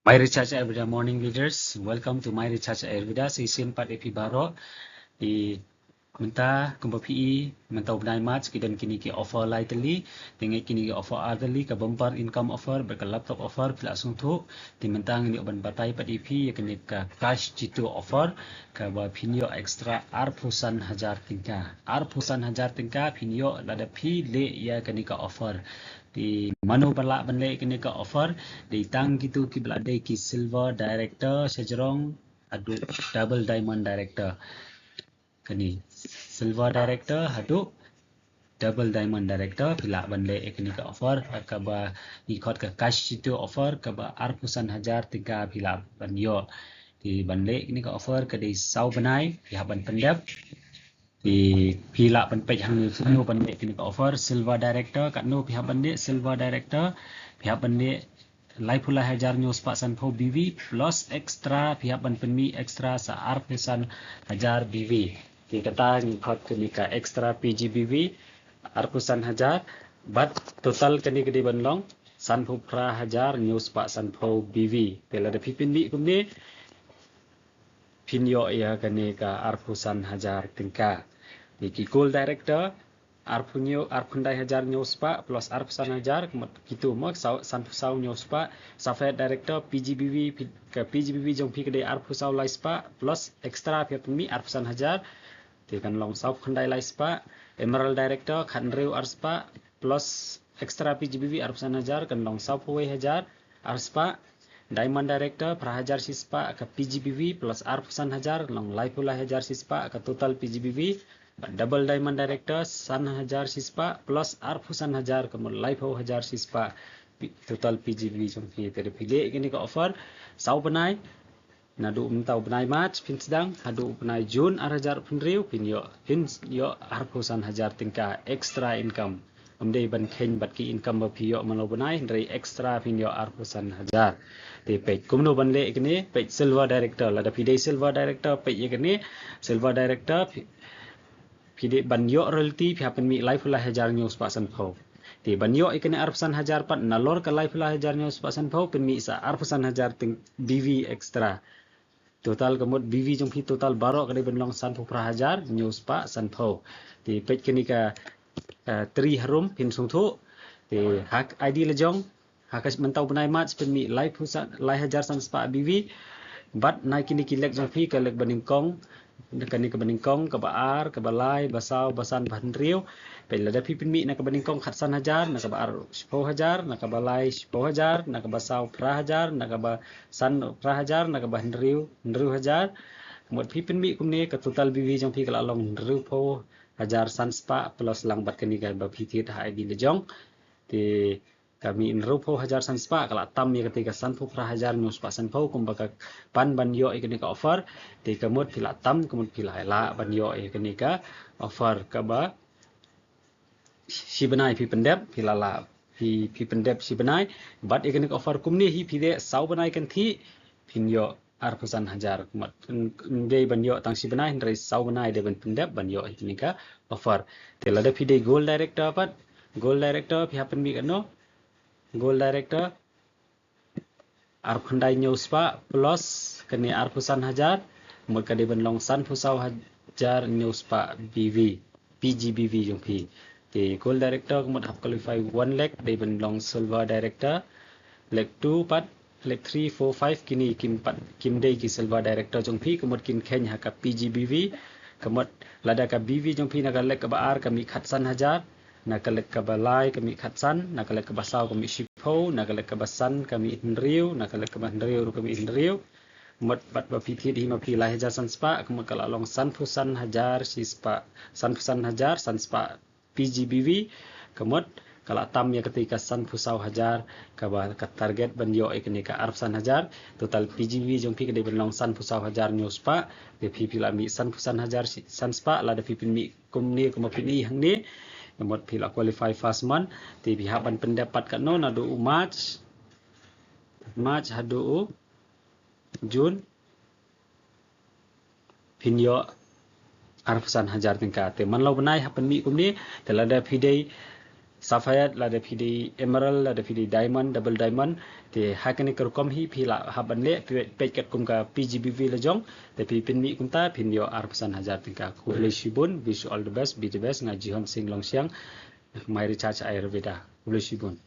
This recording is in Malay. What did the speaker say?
My Recharge Ayurveda morning leaders, welcome to My Recharge Ayurveda season 4 EP baru di mentah kumpa PE mentau benai match kidan kini ke offer lightly dengan kini ke offer otherly ke bumper income offer berke laptop offer langsung tu di mentang ni oban batai pad EP ya kini ke cash jitu offer ke ba pinyo extra arpusan hajar tingka pinyo lada pi le ya kini ke offer di manu balak benle kini ke offer di tang gitu ki belade ki silver director sejerong adu double diamond director kini silver director hadu double diamond director pila bande ekni ka offer kaba ikot ka cash itu offer kaba arpusan hajar tiga pila banyo di bande ini ka offer ka di sau benai ya ban pendap di pila ban pej hang nu bande ekni ka offer silver director kat nu pihak bande silver director pihak bande lai pula hajar news pak san po BV plus extra pihak ban penmi extra sa arpusan hajar BV di kata ngikot kenika extra PGBV arpusan hajar but total kini gede banlong sanpo pra hajar news pak sanpo BV pela de pipin bi kumni pinyo ya kenika arpusan hajar tingka di goal director arpundai hajar news pak plus arpusan hajar gitu mak sanpo sau news pak software director PGBV ke PGBV jong pi gede arpusau lai pak plus extra pipin arpusan hajar thì kan long sau khandai lai spa emerald director khan reu arspa plus extra PGBV arpsan hajar kan long sau poi hajar arspa diamond director prahajar sispa ka PGBV plus arpsan hajar long lai pula hajar sispa ka total PGBV double diamond director san hajar sispa plus arpsan hajar ka lai pau hajar sispa total PGBV jong fi tere pile ini ka offer sau benai nadu mentau benai Mac pin sedang hadu benai Jun hajar penriu pin yo arpusan hajar tingka extra income amdei ban khen bat ki income ba pio mano benai ndrei extra pin yo arpusan hajar te page kumno ban le ikni page silver director lada pide silver director page ikni silver director pide ban yo royalty phi hapen mi life la hajar news pasan pho te ban yo ikni arpusan hajar pat nalor ka life la hajar news pasan pho pin mi sa arpusan hajar ting BV extra total kemud BV jong pi total barok kali benlong sanpo prahajar news pak sanpo di page kini ka 3 harum pin sung thu di hak ID lejong hakas mentau benai mat pen mi live husan lai hajar san spa BV bat nai kini kilek jong pi ka lek beningkong kani ka beningkong ka baar ka balai basau basan ban riu pela da pi pen mi na ka beningkong khatsan hajar na ka baar 10 hajar na ka balai 10 hajar na ka basau prahajar na ka ba san prahajar na ka ban riu hajar mod pi pen mi kumne ka total BV jong pi ka long riu po hajar san spa plus lang bat kani ka ba pi ti ha ID lejong ti kami inrupo hajar san spa kala tam ya ketika sanpo prahajar news pa sanpo kumbaka pan banyo ikani ka offer ti kamut pila tam kamut pila la banyo ikani ka offer ka ba si benai pi pendep pila la pi pendep si benai bat ikani ka offer kumni hi pide sau benai kan thi pinyo arpusan hajar kumat ndei banyo tang si benai ndrei sau benai de ban pendep banyo ikani ka offer ti la de pide goal director pat goal director pi happen mi kano goal director arpundai news pa plus kani arpusan hajar maka de benlong san pusau hajar news pa BV PGBV jong pi ti goal director kumut hap qualify 1 lakh de benlong silver director leg 2 pat leg 3 4 5 kini kim dei ki silver director jong pi kumut kin khen ha ka PGBV kumut lada ka BV jong pi na ka leg ka baar kami khatsan hajar nakalek kabalai kami khatsan nakalek kabasau kami shipo nakalek kabasan kami inriu nakalek kabandriu kami inriu mot bat bapiti di mapi lah hajar san spa kemudian kalau long san pusan hajar si spa san pusan hajar san spa PGBV kemudian kalau tam ya ketika san pusau hajar kaba ka target banyo ikni ka arfsan hajar total PGBV jong pi kede benlong san pusau hajar news spa de pi pilami san pusan hajar san spa la de pi mi kumni kumapini hangni nomor pila qualify first month ti pihak ban pendapat kat no nadu March hadu Jun pinyo arfusan hajar tingkat te man lo benai hapen mi kumni telada pidei sapphire la de pidi emerald la de pidi diamond double diamond thì hai cái này cơ com hi phi là hab ban le pe ket kum ka PGBV la jong tapi pin mi kum ta pin yo arpusan hajar tingka kulai shibun wish you all the best be the best ngaji hon sing long siang mai recharge ayurveda kulai shibun